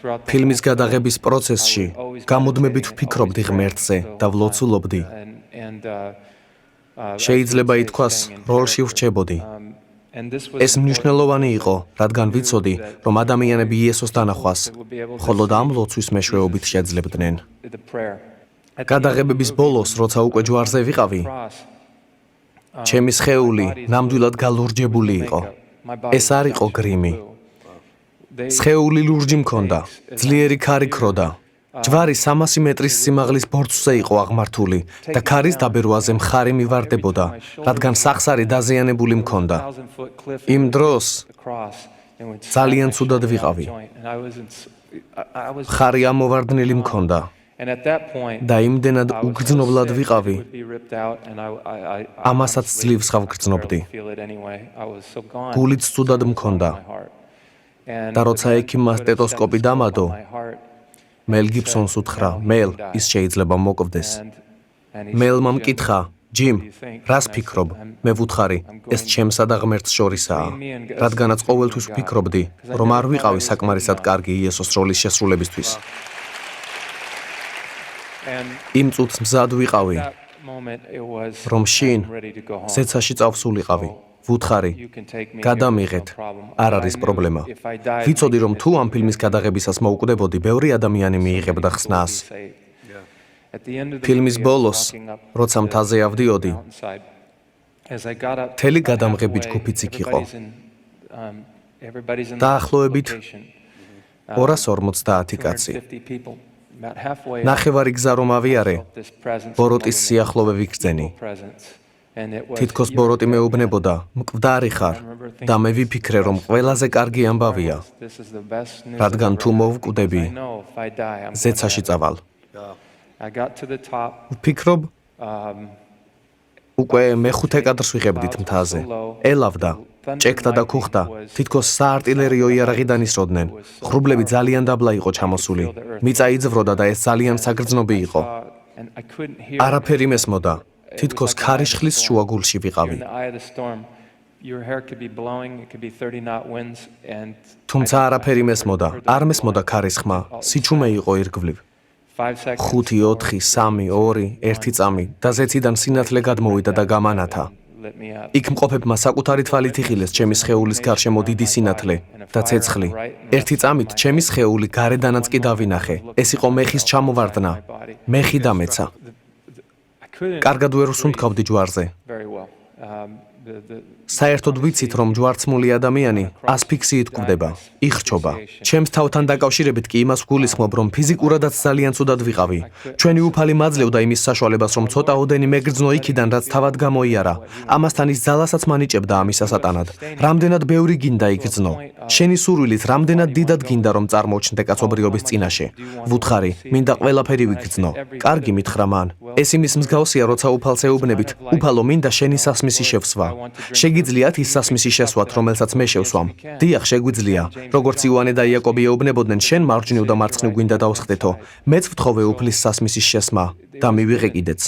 ფილმის გადაღების პროცესში გამუდმებით ვფიქრობდი ღმერთზე და ვლოცულობდი. შეიძლება ითქვას, როლში ვრჩებოდი. ეს მნიშვნელოვანი იყო, რადგან ვიცოდი, რომ ადამიანები იესოს დანახვას, ხოლო ამ ლოცვის მეშვეობით შეძლებდნენ. გადაღებების ბოლოს, როცა უკვე ჯვარზე ვიყავი, ჩემი სხეული ნამდვილად გალურჯებული იყო. ეს არ იყო გრიმი. სხეული ლურჯი მქონდა, ძლიერი ქარი ქროდა. ჯვარი 300 მეტრის სიმაღლის ბორცვზე იყო აღმართული და ქარის დაბერვაზე მხარი მივარდებოდა, რადგან სახსარი დაზიანებული მქონდა. იმ დროს ძალიან ცუდად ვიყავი. მხარი ამოვარდნილი მქონდა და იმდენად უგრძნობლად ვიყავი, ამასაც ძლივს გავგრძნობდი. გულიც ცუდად მქონდა და როცა ექიმმა სტეტოსკოპი დამადო, მელ გიბსონს უთხრა, მელ, ის შეიძლება მოკვდეს. მელმა მკითხა, ჯიმ, რას ფიქრობ? მე ვუთხარი, ეს ჩემსა და ღმერთს შორისაა, რადგანაც ყოველთვის ვფიქრობდი, რომ არ ვიყავი საკმარისად კარგი იესოს როლის შესრულებისთვის. იმ წუთს მზად ვიყავი, რომ შინ ზეცაში წავსულიყავი. ვუთხარი, გადამიღეთ, არ არის პრობლემა. ვიცოდი, რომ თუ ამ ფილმის გადაღებისას მოუკვდებოდი, ბევრი ადამიანი მიიღებდა ხსნას. ფილმის ბოლოს, როცა მთაზე ავდიოდი, მთელი გადამღები ჯგუფიც იქ იყო. დაახლოებით 250 კაცი. ნახევარი გზა რომ ავიარე, ბოროტის სიახლოვე ვიგრძენი. თითქოს ბოროტი მეუბნებოდა, მკვდარი ხარ და მე ვიფიქრე, რომ ყველაზე კარგი ამბავია, რადგან თუ მოვკვდები, ზეცაში წავალ. ვფიქრობ, უკვე მეხუთე კადრს ვიღებდით მთაზე. ელავდა, ჭექდა და ქუხდა, თითქოს საარტილერიო იარაღიდან ისროდნენ. ღრუბლები ძალიან დაბლა იყო ჩამოსული. მიწა იძვროდა და ეს ძალიან საგრძნობი იყო. არაფერი მესმოდა. თითქოს ქარიშხლის შუაგულში ვიყავი. თუმცა არაფერი მესმოდა, არ მესმოდა ქარისხმა, სიჩუმე იყო ირგვლივ. 5, 4, 3, 2, 1 წამი და ზეციდან სინათლე გადმოვიდა და გამანათა. იქ მყოფებმა საკუთარი თვალით იხილეს ჩემი სხეულის გარშემო დიდი სინათლე და ცეცხლი. 1 წამით ჩემი სხეული გარედანაც კი დავინახე. ეს იყო მეხის ჩამოვარდნა. მეხი დამეცა. კარგად ვერ ვსუნთქავდი ჯვარზე. საერთოდ ვიცით, რომ ჯვარცმული ადამიანი ასფიქსიით კვდება, იხრჩობა. ჩემს თავთან დაკავშირებით კი იმას ვგულისხმობ, რომ ფიზიკურადაც ძალიან ცუდად ვიყავი. ჩვენი უფალი მაძლევდა იმის საშუალებას, რომ ცოტაოდენი მეგრძნო იქიდან, რაც თავად გამოიარა. ამასთან ის ძალასაც მანიჭებდა ამის ასატანად. რამდენად ბევრი გინდა იგრძნო. შენი სურვილით რამდენად დიდად გინდა, რომ წარმოუჩნდე კაცობრიობის წინაშე. ვუთხარი, მინდა ყველაფერი ვიგრძნო. კარგი, მითხრა მან. ეს იმის მსგავსია, როცა უფალს ეუბნებით, უფალო, მინდა შენი სასმისი შევსვა. შეგიძლიათ ის სასმისი შესვათ, რომელსაც მე შევსვამ. დიახ, შეგვიძლია. როგორც იოანე და იაკობი ეუბნებოდნენ, შენ მარჯვნივ და მარცხნივ გვინდა დავსხდეთო. მეც ვთხოვე უფლის სასმისის შესმა და მივიღე კიდეც.